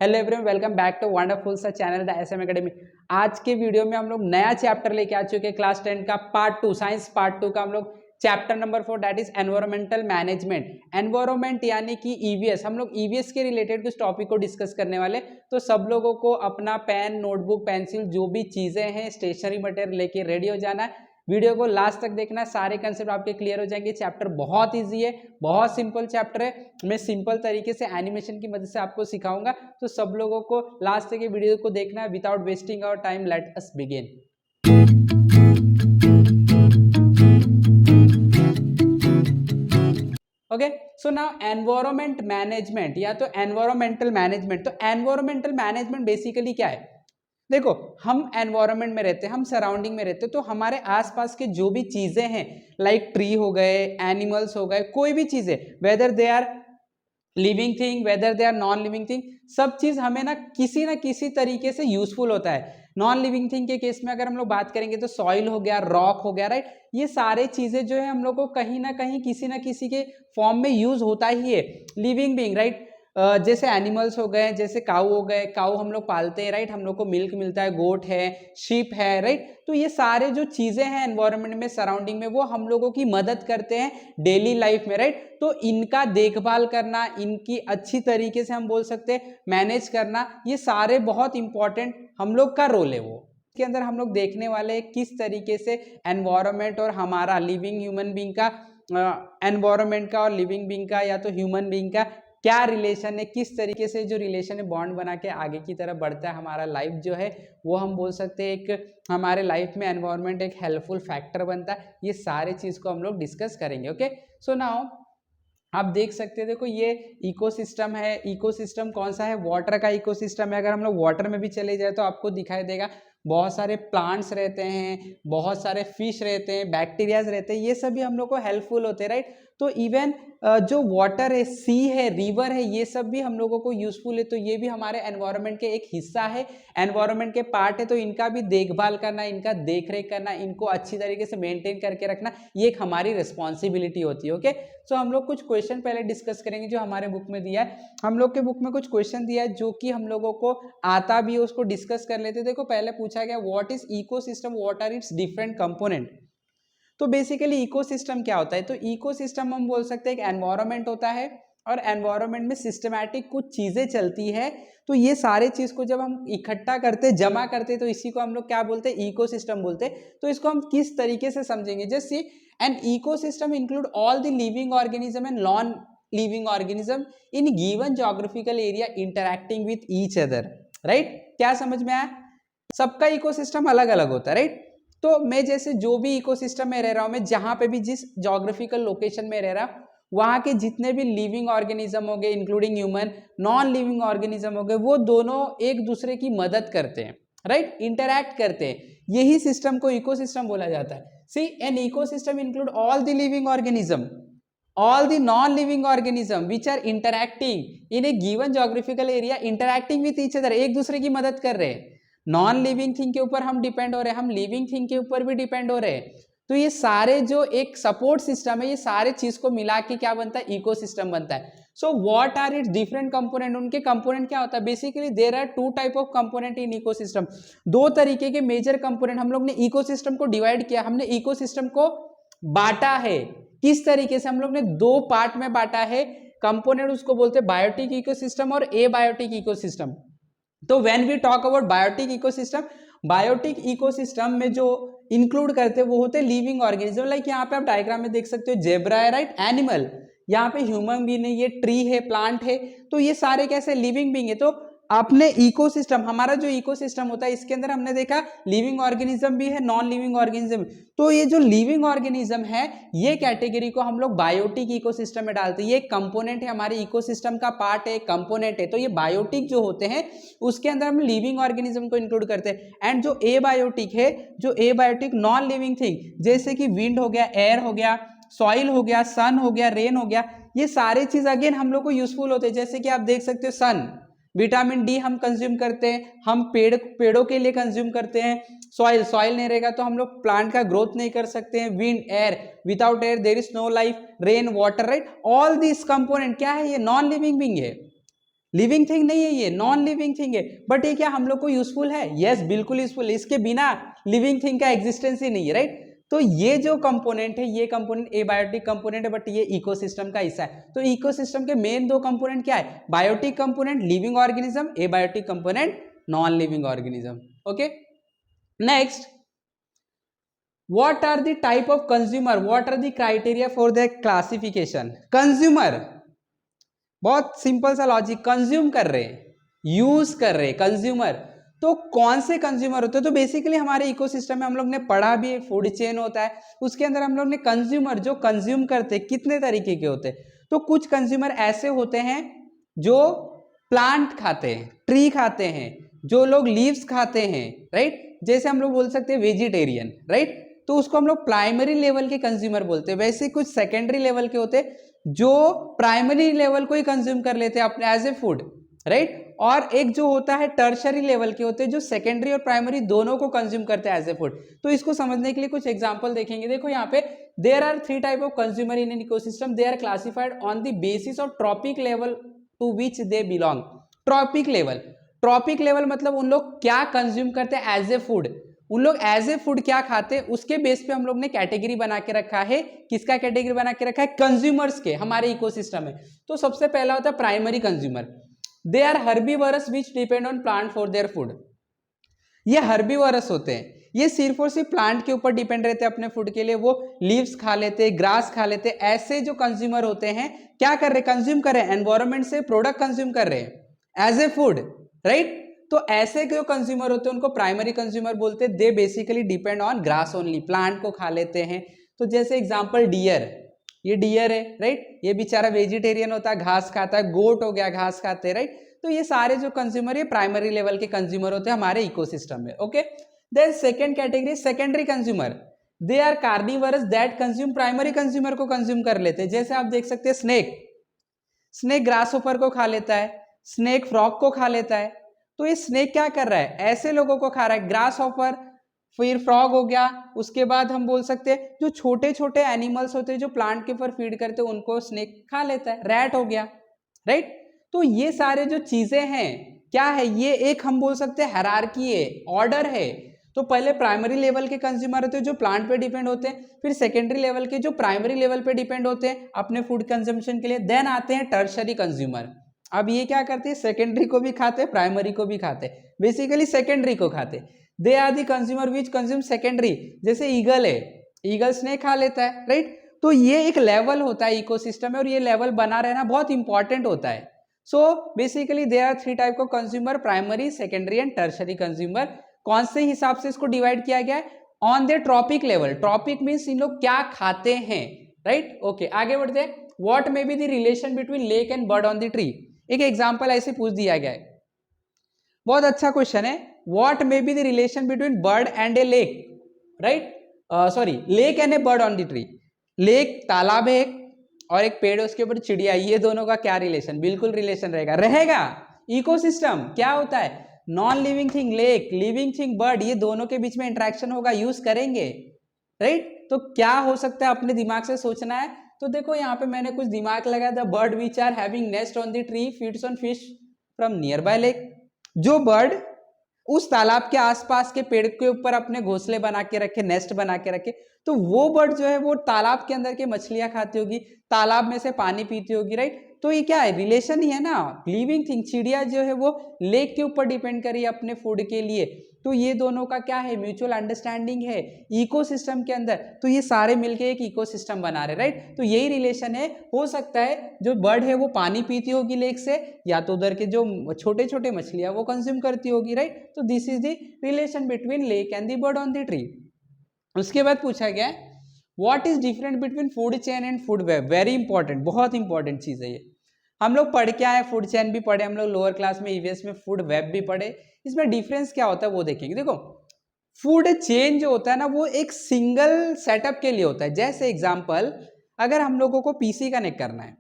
Hello everyone, welcome back to wonderful सा channel the SM academy. आज के video में हम लोग नया चैप्टर लेके आ चुके हैं क्लास 10 का पार्ट 2 साइंस पार्ट 2 का हम लोग chapter number 4 that is environmental management. Environment यानी कि ईवीएस। हम लोग ईवीएस के रिलेटेड कुछ टॉपिक को डिस्कस करने वाले। तो सब लोगों को अपना पेन, नोटबुक, पेंसिल जो भी चीजें हैं, स्टेशनरी मटेरियल लेके रेडी हो जाना है। वीडियो को लास्ट तक देखना, सारे कंसेप्ट आपके क्लियर हो जाएंगे। चैप्टर बहुत इजी है, बहुत सिंपल चैप्टर है। मैं सिंपल तरीके से एनिमेशन की मदद से आपको सिखाऊंगा, तो सब लोगों को लास्ट तक ये वीडियो को देखना है। Without wasting our time, let us begin. Okay, so now environment management या तो एनवायरमेंटल मैनेजमेंट। तो एनवायरमेंटल मैनेजमेंट बेसिकली क्या है? देखो, हम एनवायरमेंट में रहते हैं, हम सराउंडिंग में रहते हैं, तो हमारे आसपास के जो भी चीजें हैं, लाइक ट्री हो गए, एनिमल्स हो गए, कोई भी चीजें, whether they are living thing whether they are non living thing, सब चीज हमें ना किसी तरीके से यूजफुल होता है। नॉन लिविंग थिंग के केस में अगर हम लोग बात करेंगे तो सॉइल हो गया, रॉक हो गया, राइट। ये सारे चीजें जो है हम लोग को कहीं ना कहीं किसी ना किसी के फॉर्म में यूज होता ही है। Living being, right. जैसे एनिमल्स हो गए, जैसे काऊ हो गए, काऊ हम लोग पालते हैं, राइट, हम लोग को मिल्क मिलता है, गोट है, शीप है, राइट। तो ये सारे जो चीजें हैं एनवायरनमेंट में, सराउंडिंग में, वो हम लोगों की मदद करते हैं डेली लाइफ में, राइट। तो इनका देखभाल करना, इनकी अच्छी तरीके से हम बोल सकते हैं मैनेज करना, ये सारे बहुत इंपॉर्टेंट हम लोग का रोल है। वो के अंदर हम लोग देखने वाले किस तरीके से एनवायरनमेंट और हमारा लिविंग ह्यूमन बीइंग का, एनवायरनमेंट का और लिविंग बीइंग का या तो ह्यूमन बीइंग का क्या रिलेशन है, किस तरीके से जो रिलेशन है बॉन्ड बना के आगे की तरफ बढ़ता है हमारा लाइफ जो है, वो हम बोल सकते हैं एक हमारे लाइफ में एनवायरनमेंट एक हेल्पफुल फैक्टर बनता है। ये सारे चीज को हम लोग डिस्कस करेंगे। ओके, सो नाउ आप देख सकते हैं, देखो ये इकोसिस्टम है। इकोसिस्टम कौन सा है? वाटर का इकोसिस्टम है। अगर हम लोग वाटर में भी चले जाए तो आपको दिखाई देगा बहुत सारे प्लांट्स रहते हैं, बहुत सारे फिश रहते हैं, बैक्टीरियाज रहते हैं, ये सभी हम लोग को हेल्पफुल होते हैं, राइट। तो इवन जो वाटर है, सी है, रिवर है, ये सब भी हम लोगों को यूजफुल है। तो ये भी हमारे एनवायरनमेंट के एक हिस्सा है, एनवायरनमेंट के पार्ट है। तो इनका भी देखभाल करना, इनका देखरेख करना, इनको अच्छी तरीके से मेंटेन करके रखना, ये एक हमारी रिस्पॉन्सिबिलिटी होती है। ओके, सो हम लोग कुछ क्वेश्चन पहले डिस्कस करेंगे जो हमारे बुक में दिया है। हम लोग के बुक में कुछ क्वेश्चन दिया है जो कि हम लोगों को आता भी है, उसको डिस्कस कर लेते हैं। देखो, पहले पूछा गया what is ecosystem, what are its different component. तो बेसिकली इकोसिस्टम क्या होता है? तो इकोसिस्टम हम बोल सकते हैं एक एनवायरनमेंट होता है, और एनवायरनमेंट में सिस्टमैटिक कुछ चीजें चलती है। तो ये सारे चीज को जब हम इकट्ठा करते, जमा करते, तो इसी को हम लोग क्या बोलते हैं? इकोसिस्टम बोलते हैं। तो इसको हम किस तरीके से समझेंगे? Just see, an ecosystem include all the living organism and non living organism in given geographical area interacting with each other, right. क्या समझ में आया? सबका इकोसिस्टम अलग अलग होता है, राइट। तो मैं जैसे जो भी इकोसिस्टम में रह रहा हूं, मैं जहां पे भी जिस ज्योग्राफिकल लोकेशन में रह रहा हूं, वहां के जितने भी लिविंग ऑर्गेनिज्म हो गए, including human, non living organism हो गए, वो दोनों एक दूसरे की मदद करते हैं, राइट, इंटरैक्ट करते हैं। यही सिस्टम को इकोसिस्टम बोला जाता है। See, an ecosystem include all the living organism, all the non-living organism which are interacting in a given geographical area, interacting with each other, एक दूसरे की मदद कर रहे हैं। नॉन लिविंग थिंग के ऊपर हम डिपेंड हो रहे हैं, हम लिविंग थिंग के ऊपर भी डिपेंड हो रहे हैं। तो ये सारे जो एक सपोर्ट सिस्टम है, ये सारे चीज को मिला के क्या बनता है? इकोसिस्टम बनता है। So what are its different component? उनके कंपोनेंट क्या होता है? Basically there are two type of component in ecosystem. दो तरीके के मेजर कंपोनेंट हम लोग ने इकोसिस्टम को डिवाइड किया, हमने इकोसिस्टम को बांटा है। किस तरीके से? हम लोग ने दो पार्ट में बांटा है कंपोनेंट, उसको बोलते हैं बायोटिक इकोसिस्टम और एबायोटिक इकोसिस्टम। तो when we talk about biotic ecosystem में जो इंक्लूड करते हैं वो होते हैं लिविंग ऑर्गेनिज्म। लाइक यहाँ पे आप डायग्राम में देख सकते हो, जेब्रा है, राइट, एनिमल, यहाँ पे ह्यूमन बीइंग है, ये ट्री है, प्लांट है। तो ये सारे कैसे? लिविंग बीइंग है। तो आपने इकोसिस्टम, हमारा जो इकोसिस्टम होता है, इसके अंदर हमने देखा लिविंग ऑर्गेनिज्म भी है, नॉन लिविंग ऑर्गेनिज्म। तो ये जो लिविंग ऑर्गेनिज्म है, ये कैटेगरी को हम लोग बायोटिक इकोसिस्टम में डालते हैं। ये एक कंपोनेंट है, हमारे इकोसिस्टम का पार्ट है, कंपोनेंट है। तो ये बायोटिक जो होते हैं उसके अंदर हम लिविंग ऑर्गेनिज्म को इंक्लूड करते हैं। एंड जो एबायोटिक है, जो एबायोटिक नॉन लिविंग थिंग, जैसे कि विंड हो गया, एयर हो गया, सॉइल हो गया, सन हो गया, रेन हो गया, ये सारे चीज अगेन हम लोग को यूजफुल होते हैं। जैसे कि आप देख सकते हो, सन, विटामिन डी हम कंज्यूम करते हैं, हम पेड़ों के लिए कंज्यूम करते हैं। सॉइल नहीं रहेगा तो हम लोग प्लांट का ग्रोथ नहीं कर सकते हैं। Wind, air, without air there is no life. Rain, water, right, all this component क्या है? ये नॉन लिविंग बीइंग है। लिविंग थिंग नहीं है, ये नॉन लिविंग थिंग है, बट ये क्या हम लोग को यूजफुल है? यस, बिल्कुल यूजफुल। इसके बिना लिविंग थिंग का एग्जिस्टेंस ही नहीं है, राइट? तो ये जो कंपोनेंट है, ये कंपोनेंट एबायोटिक कंपोनेंट है, बट ये इकोसिस्टम का हिस्सा है। तो इकोसिस्टम के मेन दो कंपोनेंट क्या है? Biotic component living organism, abiotic component non living organism. Okay, next, what are the type of consumer, what are the criteria for their classification? consumer, बहुत सिंपल सा लॉजिक, कंज्यूम कर रहे हैं, use कर रहे हैं, कंज्यूमर। तो कौन से कंज्यूमर होते हैं? तो बेसिकली हमारे इकोसिस्टम में हम लोग ने पढ़ा भी, फूड चेन होता है, उसके अंदर हम लोग ने कंज्यूमर जो कंज्यूम करते हैं कितने तरीके के होते हैं। तो कुछ कंज्यूमर ऐसे होते हैं जो प्लांट खाते हैं, ट्री खाते हैं, जो लोग लीव्स खाते हैं, राइट? जैसे हम लोग बोल सकते हैं वेजिटेरियन, राइट? तो उसको हम लोग प्राइमरी लेवल के कंज्यूमर बोलते हैं। वैसे कुछ सेकेंडरी लेवल के होते हैं जो प्राइमरी लेवल को ही कंज्यूम कर लेते हैं अपने एज ए फूड, राइट? और एक जो होता है टर्शरी लेवल के होते हैं जो सेकेंडरी और प्राइमरी दोनों को कंज्यूम करते हैं एज ए फूड। तो इसको समझने के लिए कुछ एग्जांपल देखेंगे। देखो यहाँ पे there are 3 type of consumer in an ecosystem, they are classified on the basis of trophic level to which they belong. Trophic level, trophic level मतलब उन लोग क्या कंज्यूम करते हैं एज ए फूड, उन लोग एज ए फूड क्या खाते हैं, उसके बेस पे हम लोग ने कैटेगरी बना के रखा है। किसका कैटेगरी बना के रखा है? कंज्यूमर्स के, हमारे इकोसिस्टम में। तो सबसे पहला होता है primary consumer, they are herbivorous which depend on plant for their food. ये हर्बीवरस होते हैं, ये सिर्फ और सिर्फ प्लांट के ऊपर डिपेंड रहते हैं अपने फूड के लिए। वो लीव्स खा लेते हैं, ग्रास खा लेते हैं। ऐसे जो कंज्यूमर होते हैं क्या कर रहे हैं? कंज्यूम कर रहे हैं, एनवायरमेंट से प्रोडक्ट कंज्यूम कर रहे हैं एज ए फूड, राइट? तो ऐसे जो कंज्यूमर होते हैं उनको प्राइमरी कंज्यूमर बोलते हैं। They basically depend on grass only, plant को खा लेते हैं। तो जैसे एग्जांपल डियर, ये डियर है, राइट? ये बेचारा वेजिटेरियन होता है, घास खाता है। गोट हो गया, घास खाते हैं, राइट? तो ये सारे जो कंज्यूमर ये प्राइमरी लेवल के कंज्यूमर होते हैं हमारे इकोसिस्टम में। Okay, then second category secondary consumer, they are carnivorous that consume primary consumer को कंज्यूम कर लेते हैं। जैसे आप देख सकते हैं स्नेक, स्नेक ग्रास होपर को खा लेता है, स्नेक फ्रॉग को खा लेता है। तो ये स्नेक क्या कर रहा है? ऐसे लोगों को खा रहा है, ग्रास हॉपर, फिर फ्रॉग हो गया। उसके बाद हम बोल सकते हैं जो छोटे छोटे एनिमल्स होते हैं जो प्लांट के ऊपर फीड करते हैं उनको स्नेक खा लेता है, रैट हो गया, राइट? तो ये सारे जो चीजें हैं क्या है? ये एक हम बोल सकते हैं हायरार्की है, ऑर्डर है। तो पहले प्राइमरी लेवल के कंज्यूमर होते हैं जो प्लांट पे डिपेंड होते हैं, फिर सेकेंडरी लेवल के जो प्राइमरी लेवल पे डिपेंड होते हैं अपने फूड कंजम्पशन के लिए, देन आते हैं टर्शरी कंज्यूमर। अब ये क्या करते हैं? सेकेंडरी को भी खाते हैं, प्राइमरी को भी खाते हैं, बेसिकली सेकेंडरी को खाते। They are the consumer which consume secondary. जैसे ईगल है, ईगल स्नेक खा लेता है, राइट? तो ये एक लेवल होता है इकोसिस्टम में और ये लेवल बना रहना बहुत इंपॉर्टेंट होता है। So basically there are 3 type of consumer, primary, secondary and tertiary consumer. कौन से हिसाब से इसको डिवाइड किया गया है? On the trophic level. Trophic means इन लोग क्या खाते हैं, राइट? ओके, आगे बढ़ते हैं। What may be the relation between lake and bird on the tree. एक एग्जाम्पल ऐसे पूछ दिया गया है, बहुत अच्छा क्वेश्चन है। What may be the relation between bird and A lake, right? Sorry, lake and A bird on the tree. Lake तालाब है और एक पेड़ है उसके ऊपर चिड़िया, ये दोनों का क्या रिलेशन? बिल्कुल रिलेशन रहेगा। इकोसिस्टम क्या होता है? Non living thing lake, living thing bird, ये दोनों के बीच में इंटरेक्शन होगा, यूज करेंगे, राइट? तो क्या हो सकता है अपने दिमाग से सोचना है। तो देखो यहाँ पे मैंने कुछ दिमाग लगाया, the bird which are having nest on the tree feeds on fish from near by lake. जो बर्ड उस तालाब के आसपास के पेड़ के ऊपर अपने घोंसले बना के रखे, नेस्ट बना के रखे, तो वो बर्ड जो है वो तालाब के अंदर के मछलियां खाती होगी, तालाब में से पानी पीती होगी, राइट? तो ये क्या है? रिलेशन ही है ना, लिविंग थिंग। चिड़िया जो है वो लेक के ऊपर डिपेंड करी अपने फूड के लिए। तो ये दोनों का क्या है? म्यूचुअल अंडरस्टैंडिंग है इकोसिस्टम के अंदर। तो ये सारे मिलके एक इकोसिस्टम बना रहे, राइट? तो यही रिलेशन है। हो सकता है जो बर्ड है वो पानी पीती होगी लेक से, या तो उधर के जो छोटे छोटे मछलियां वो कंज्यूम करती होगी, राइट? तो this is the relation between lake and the bird on the tree. उसके बाद पूछा गया what is different between food chain and food web. Very important, बहुत इंपॉर्टेंट चीज है ये। हम लोग पढ़ के आए, फूड चेन भी पढ़े हम लोग लोअर क्लास में, ईवीएस में फूड वेब भी पढ़े। इसमें डिफरेंस क्या होता है वो देखेंगे। देखो, फूड चेन जो होता है ना वो एक सिंगल सेटअप के लिए होता है। जैसे एग्जांपल, अगर हम लोगों को पीसी कनेक्ट करना है,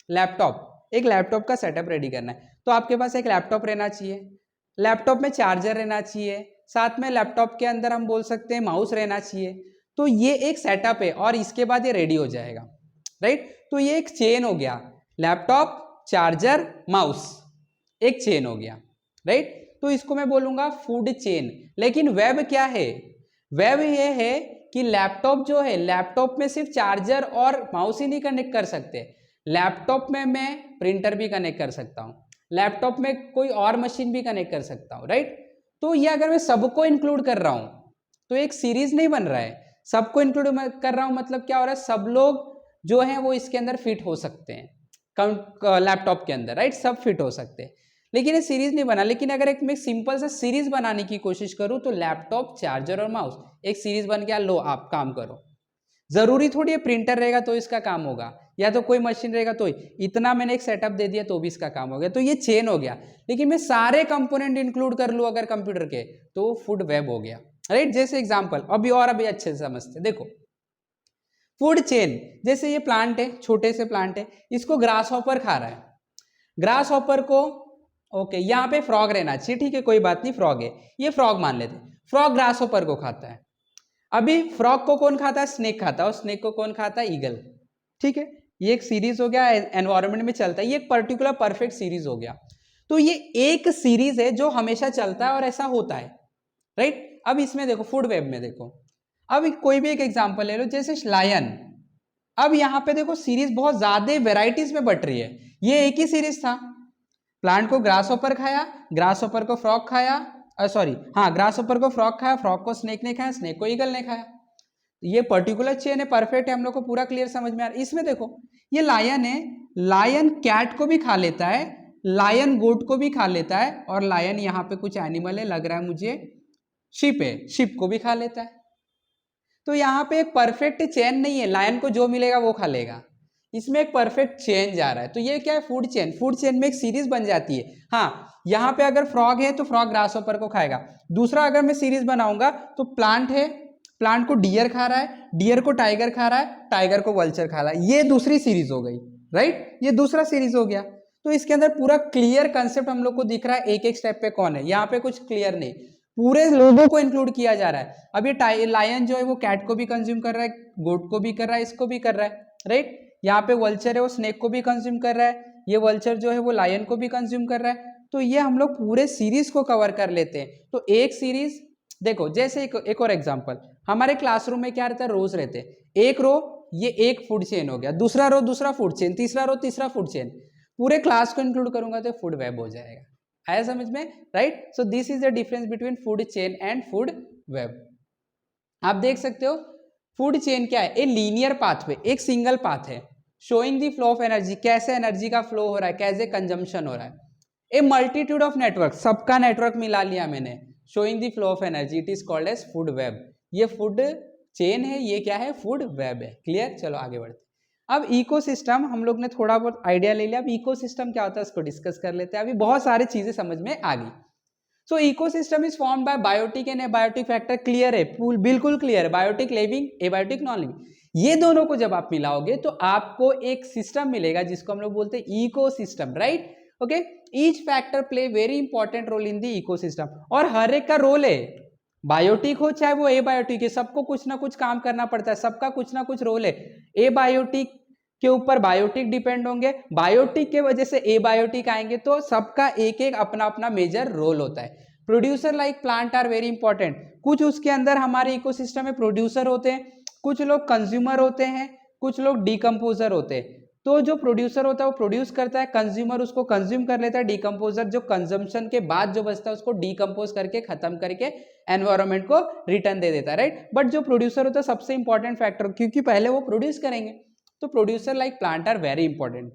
लैपटॉप, एक लैपटॉप का सेटअप रेडी करना है, तो आपके पास एक लैपटॉप रहना चाहिए, लैपटॉप में चार्जर रहना चाहिए, साथ में लैपटॉप के अंदर हम बोल सकते हैं माउस रहना चाहिए। तो ये एक सेटअप है और इसके बाद ये रेडी हो जाएगा, राइट? तो ये एक चेन हो गया, लैपटॉप, चार्जर, माउस, एक चेन हो गया, राइट। तो इसको मैं बोलूंगा फूड चेन। लेकिन वेब क्या है? वेब ये है कि लैपटॉप जो है, लैपटॉप में सिर्फ चार्जर और माउस ही नहीं कनेक्ट कर सकते, लैपटॉप में मैं प्रिंटर भी कनेक्ट कर सकता हूँ, लैपटॉप में कोई और मशीन भी कनेक्ट कर सकता हूँ, राइट। तो ये अगर मैं सबको इंक्लूड कर रहा हूँ तो एक सीरीज नहीं बन रहा है। सबको इंक्लूड कर रहा हूँ मतलब क्या हो रहा है, सब लोग जो हैं वो इसके अंदर फिट हो सकते हैं, लैपटॉप के अंदर, राइट, सब फिट हो सकते हैं। लेकिन ये सीरीज नहीं बना। लेकिन अगर एक मैं सिंपल सा सीरीज बनाने की कोशिश करूं तो लैपटॉप, चार्जर और माउस एक सीरीज बन गया, लो आप काम करो। जरूरी थोड़ी है प्रिंटर रहेगा तो इसका काम होगा, या तो कोई मशीन रहेगा तो ही। इतना मैंने एक सेटअप दे दिया तो भी इसका काम हो गया। तो ये चेन हो गया। लेकिन मैं सारे कंपोनेंट इंक्लूड कर लूं अगर कंप्यूटर के, तो फूड वेब हो गया, राइट। जैसे एग्जांपल अभी अच्छे से समझते, देखो फूड चेन, जैसे ये प्लांट है, छोटे से प्लांट है, इसको ग्रास हॉपर खा रहा है। ग्रास हॉपर को, ओके, यहाँ पे फ्रॉग रहना चाहिए, ठीक है, कोई बात नहीं, फ्रॉग है, ये फ्रॉग मान लेते। फ्रॉग ग्रास हॉपर को खाता है। अभी फ्रॉग को कौन खाता है? स्नेक खाता है। और स्नेक को कौन खाता है? ईगल, ठीक है। ये एक सीरीज हो गया, एनवायरनमेंट में चलता है, ये एक पर्टिकुलर परफेक्ट सीरीज हो गया। तो ये एक सीरीज है जो हमेशा चलता है और ऐसा होता है, राइट। अब इसमें देखो, फूड वेब में देखो, अब कोई भी एक एग्जांपल ले लो, जैसे लायन। अब यहाँ पे देखो सीरीज बहुत ज्यादा वेराइटीज में बट रही है। ये एक ही सीरीज था, प्लांट को ग्रास हॉपर खाया, ग्रास हॉपर को फ्रॉग खाया, सॉरी हाँ, ग्रास हॉपर को फ्रॉग खाया, फ्रॉग को स्नेक ने खाया, स्नेक को ईगल ने खाया। ये पर्टिकुलर चेन है, परफेक्ट है, हम लोग को पूरा क्लियर समझ में आ रहा है। इसमें देखो ये लायन है, लायन कैट को भी खा लेता है, लायन गोट को भी खा लेता है, और लायन यहाँ पे कुछ एनिमल है, लग रहा है मुझे शिप है, शिप को भी खा लेता है। तो यहाँ पे एक परफेक्ट चेन नहीं है, लायन को जो मिलेगा वो खा लेगा, इसमें एक परफेक्ट चेन जा रहा है। तो ये क्या है? Food chain. फूड चेन में एक सीरीज बन जाती है। हाँ, यहाँ पे अगर फ्रॉग है तो फ्रॉग ग्रास हॉपर को खाएगा। दूसरा अगर मैं सीरीज बनाऊंगा तो प्लांट है, प्लांट को डियर खा रहा है, डियर को टाइगर खा रहा है, टाइगर को वल्चर खा रहा है, ये दूसरी सीरीज हो गई, राइट, ये दूसरा सीरीज हो गया। तो इसके अंदर पूरा क्लियर कंसेप्ट हम लोग को दिख रहा है, एक एक स्टेप पे कौन है। यहाँ पे कुछ क्लियर नहीं, पूरे लोगों को इंक्लूड किया जा रहा है। अब ये लायन जो है वो कैट को भी कंज्यूम कर रहा है, गोट को भी कर रहा है, इसको भी कर रहा है, राइट। यहाँ पे वल्चर है, वो स्नेक को भी कंज्यूम कर रहा है, ये वल्चर जो है वो लायन को भी कंज्यूम कर रहा है। तो ये हम लोग पूरे सीरीज को कवर कर लेते हैं। तो एक सीरीज देखो, जैसे एक और एग्जांपल, हमारे क्लासरूम में क्या रहता है? रोज रहते हैं। एक रो, ये एक फूड चेन हो गया, दूसरा रो दूसरा फूड चेन, तीसरा रो तीसरा फूड चेन, पूरे क्लास को इंक्लूड करूंगा तो फूड वेब हो जाएगा। आया समझ में, right. So this is the difference between food chain and food web. आप देख सकते हो फूड चेन क्या है? ए लीनियर पाथवे, एक सिंगल पाथ है, showing the flow of energy, कैसे एनर्जी का फ्लो हो रहा है, कैसे कंजम्पशन हो रहा है। ए मल्टीट्यूड ऑफ नेटवर्क, सबका नेटवर्क मिला लिया मैंने, showing the flow of energy, it is called as food web. ये फूड चेन है, ये क्या है? फूड वेब है। क्लियर? चलो आगे बढ़ते। अब इकोसिस्टम हम लोग ने थोड़ा बहुत आइडिया ले लिया, अब इकोसिस्टम क्या होता है इसको डिस्कस कर लेते हैं। अभी बहुत सारी चीजें समझ में आ गई। So ecosystem is formed by biotic and abiotic factor. Clear है? बिल्कुल क्लियर है। Biotic living, abiotic non living, ये दोनों को जब आप मिलाओगे तो आपको एक सिस्टम मिलेगा जिसको हम लोग बोलते हैं ecosystem, right. Okay, each factor play very important role in the ecosystem, और हर एक का रोल है, बायोटिक हो चाहे वो एबायोटिक है, सबको कुछ ना कुछ काम करना पड़ता है, सबका कुछ ना कुछ रोल है। एबायोटिक के ऊपर बायोटिक डिपेंड होंगे, बायोटिक के वजह से एबायोटिक आएंगे, तो सबका एक एक अपना अपना मेजर रोल होता है। Producer like plant are very important, कुछ उसके अंदर हमारे इकोसिस्टम में प्रोड्यूसर होते हैं, कुछ लोग कंज्यूमर होते हैं, कुछ लोग डिकम्पोजर होते हैं। तो जो प्रोड्यूसर होता है वो प्रोड्यूस करता है, कंज्यूमर उसको कंज्यूम कर लेता है, डिकम्पोजर जो कंजम्पशन के बाद जो बचता है उसको डिकम्पोज करके खत्म करके एनवायरनमेंट को रिटर्न दे देता है, राइट। बट जो प्रोड्यूसर होता है सबसे इंपॉर्टेंट फैक्टर, क्योंकि पहले वो प्रोड्यूस करेंगे। तो producer like plant are very important.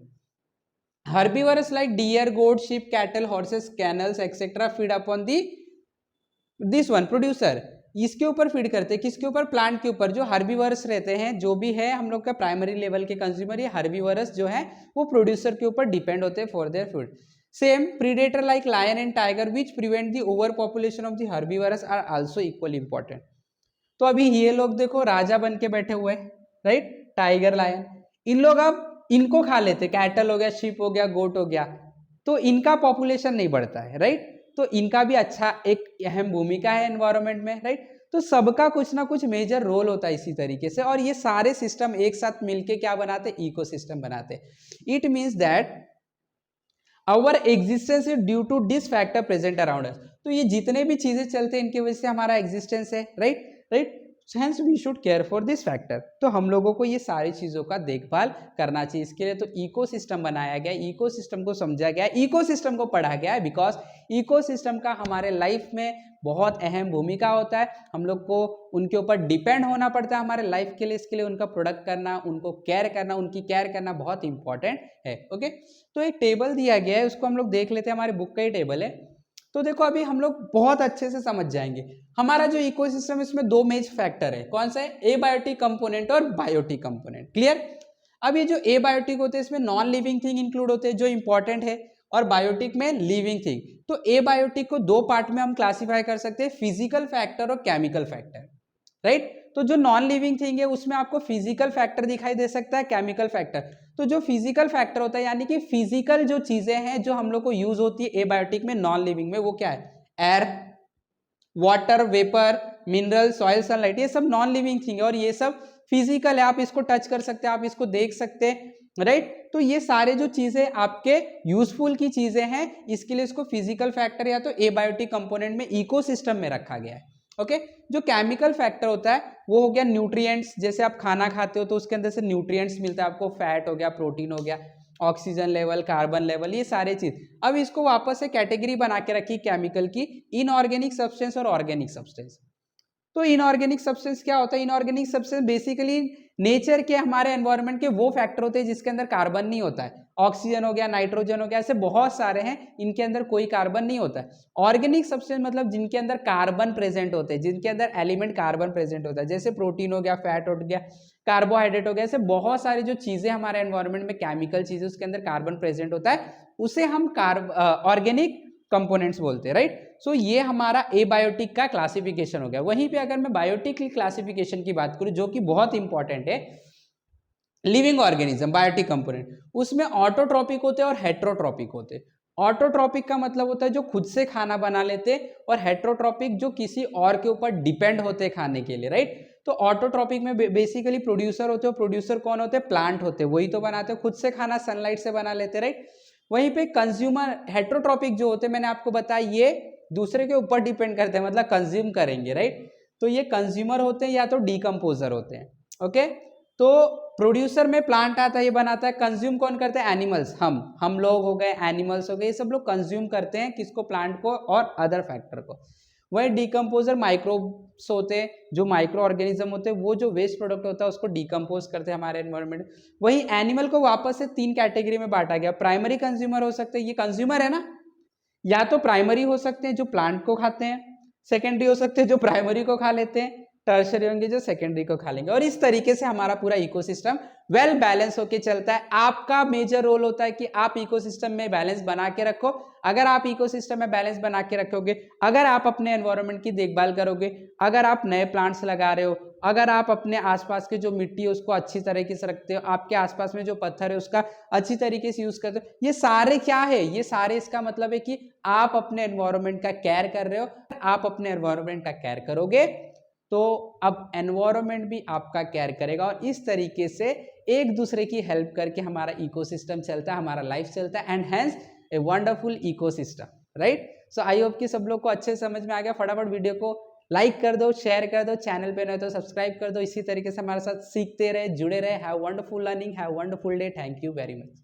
Herbivores like deer, goat, sheep, cattle, horses, camels etcetera feed upon this one producer. इसके ऊपर फीड करते हैं, किसके ऊपर? प्लांट के ऊपर। जो हर्बीवर्स रहते हैं, जो भी है हम लोग का प्राइमरी लेवल के कंज्यूमर, ये हर्बीवर्स जो है वो प्रोड्यूसर के ऊपर डिपेंड होते हैं for their food. Same predator like lion and tiger which prevent the over population of the herbivores are also equally important. तो अभी ये लोग देखो राजा बन के बैठे हुए, राइट, टाइगर, लायन, इन लोग अब इनको खा लेते, कैटल हो गया, शिप हो गया, गोट हो गया, तो इनका पॉपुलेशन नहीं बढ़ता है, राइट। तो इनका भी अच्छा एक अहम भूमिका है एनवायरनमेंट में, राइट। तो सबका कुछ ना कुछ मेजर रोल होता है इसी तरीके से, और ये सारे सिस्टम एक साथ मिलके क्या बनाते? इकोसिस्टम बनाते। It means that our existence is due to this factor present around us. तो ये जितने भी चीजें चलते हैं इनकी वजह से हमारा एग्जिस्टेंस है, right right. Hence we should care for this factor. तो हम लोगों को ये सारी चीजों का देखभाल करना चाहिए। इसके लिए तो इकोसिस्टम बनाया गया, इकोसिस्टम को समझा गया, इकोसिस्टम को पढ़ा गया है, बिकॉज इकोसिस्टम का हमारे लाइफ में बहुत अहम भूमिका होता है। हम लोग को उनके ऊपर डिपेंड होना पड़ता है हमारे लाइफ के लिए। इसके लिए उनका प्रोडक्ट करना, उनको केयर करना, उनकी केयर करना बहुत इंपॉर्टेंट है। ओके, तो एक टेबल दिया गया है, उसको हम लोग देख लेते हैं। हमारे बुक का ही टेबल है। तो देखो अभी हम लोग बहुत अच्छे से समझ जाएंगे। हमारा जो इकोसिस्टम है इसमें दो मेज फैक्टर है। कौन सा है? एबायोटिक कंपोनेंट और बायोटिक कंपोनेंट। क्लियर? अब ये जो एबायोटिक होते हैं इसमें नॉन लिविंग थिंग इंक्लूड होते हैं जो इंपॉर्टेंट है, और बायोटिक में लिविंग थिंग। तो एबायोटिक को दो पार्ट में हम क्लासीफाई कर सकते हैं, फिजिकल फैक्टर और केमिकल फैक्टर, राइट। तो जो नॉन लिविंग थिंग है उसमें आपको फिजिकल फैक्टर दिखाई दे सकता है, केमिकल फैक्टर। तो जो फिजिकल फैक्टर होता है यानी कि फिजिकल जो चीजें हैं जो हम लोग को यूज होती है एबायोटिक में, नॉन लिविंग में, वो क्या है? Air, water vapour, mineral, soil, sunlight, ये सब नॉन लिविंग थिंग है और ये सब फिजिकल है। आप इसको टच कर सकते हैं, आप इसको देख सकते हैं, राइट। तो ये सारे जो चीजें आपके यूजफुल की चीजें हैं, इसके लिए इसको फिजिकल फैक्टर या तो एबायोटिक कंपोनेंट में, इकोसिस्टम में रखा गया है। ओके, जो केमिकल फैक्टर होता है वो हो गया न्यूट्रिएंट्स। जैसे आप खाना खाते हो तो उसके अंदर से न्यूट्रिएंट्स मिलता है आपको, फैट हो गया, प्रोटीन हो गया, ऑक्सीजन लेवल, कार्बन लेवल, ये सारे चीज। अब इसको वापस से कैटेगरी बना के रखी केमिकल की, इनऑर्गेनिक सब्सटेंस और ऑर्गेनिक सब्सटेंस। तो इनऑर्गेनिक सब्सटेंस क्या होता है? इनऑर्गेनिक सब्सटेंस बेसिकली नेचर के, हमारे एनवायरनमेंट के वो फैक्टर होते हैं जिसके अंदर कार्बन नहीं होता है। ऑक्सीजन हो गया, नाइट्रोजन हो गया, ऐसे बहुत सारे हैं, इनके अंदर कोई कार्बन नहीं होता है। ऑर्गेनिक सब्सटेंस मतलब जिनके अंदर कार्बन प्रेजेंट होते हैं, जिनके अंदर एलिमेंट कार्बन प्रेजेंट होता है, जैसे प्रोटीन हो गया, फैट हो गया, कार्बोहाइड्रेट हो गया, ऐसे बहुत सारी जो चीजें हमारे एनवायरनमेंट में केमिकल चीजें उसके अंदर कार्बन प्रेजेंट होता है, उसे हम ऑर्गेनिक कंपोनेंट्स बोलते हैं, राइट। सो ये हमारा एबायोटिक का क्लासिफिकेशन हो गया। वहीं पे अगर मैं बायोटिक क्लासिफिकेशन की बात करूं जो कि बहुत इंपॉर्टेंट है, लिविंग ऑर्गेनिज्म, बायोटिक कंपोनेंट, उसमें ऑटोट्रॉपिक होते हैं और हेट्रोट्रॉपिक होते हैं। ऑटोट्रॉपिक का मतलब होता है जो खुद से खाना बना लेते, और हेट्रोट्रॉपिक जो किसी और के ऊपर डिपेंड होते खाने के लिए, राइट। तो ऑटोट्रॉपिक में बेसिकली प्रोड्यूसर होते हैं। प्रोड्यूसर कौन होते हैं? प्लांट होते हैं, वही तो बनाते हैं, खुद से खाना सनलाइट से बना लेते, राइट। वहीं पे कंज्यूमर, हेट्रोट्रॉपिक जो होते हैं, मैंने आपको बताया ये दूसरे के ऊपर डिपेंड करते हैं, मतलब कंज्यूम करेंगे, राइट। तो ये कंज्यूमर होते हैं या तो डीकम्पोजर होते हैं। ओके, तो प्रोड्यूसर में प्लांट आता है, ये बनाता है। कंज्यूम कौन करते हैं? एनिमल्स, हम लोग हो गए, एनिमल्स हो गए, ये सब लोग कंज्यूम करते हैं किसको? प्लांट को और अदर फैक्टर को। वही डीकम्पोजर माइक्रोब्स होते हैं, जो माइक्रो ऑर्गेनिज्म होते हैं, वो जो वेस्ट प्रोडक्ट होता है उसको डीकम्पोज करते हैं हमारे एनवायरनमेंट। वही एनिमल को वापस से 3 कैटेगरी में बांटा गया। प्राइमरी कंज्यूमर हो सकते हैं, ये कंज्यूमर है ना, या तो प्राइमरी हो सकते हैं जो प्लांट को खाते हैं, सेकेंडरी हो सकते हैं जो प्राइमरी को खा लेते हैं, टर्शरी होंगे जो सेकेंडरी को खा लेंगे। और इस तरीके से हमारा पूरा इकोसिस्टम वेल बैलेंस होके चलता है। आपका मेजर रोल होता है कि आप इकोसिस्टम में बैलेंस बना के रखो। अगर आप इकोसिस्टम में बैलेंस बना के रखोगे, अगर आप अपने एनवायरनमेंट की देखभाल करोगे, अगर आप नए प्लांट्स लगा रहे हो, अगर आप अपने आसपास के जो मिट्टी है उसको अच्छी तरीके से रखते हो, आपके आसपास में जो पत्थर है उसका अच्छी तरीके से यूज करते हो, ये सारे क्या है? ये सारे इसका मतलब है कि आप अपने एनवायरनमेंट का केयर कर रहे हो। आप अपने एनवायरनमेंट का केयर करोगे तो अब एनवायरनमेंट भी आपका केयर करेगा, और इस तरीके से एक दूसरे की हेल्प करके हमारा इकोसिस्टम चलता है, हमारा लाइफ चलता है, and hence a wonderful ecosystem, right. So I hope कि सब लोग को अच्छे समझ में आ गया। फटाफट वीडियो को लाइक कर दो, शेयर कर दो, चैनल पे नए तो सब्सक्राइब कर दो। इसी तरीके से हमारे साथ सीखते रहे, जुड़े रहे। Have wonderful learning, have wonderful day. Thank you very much.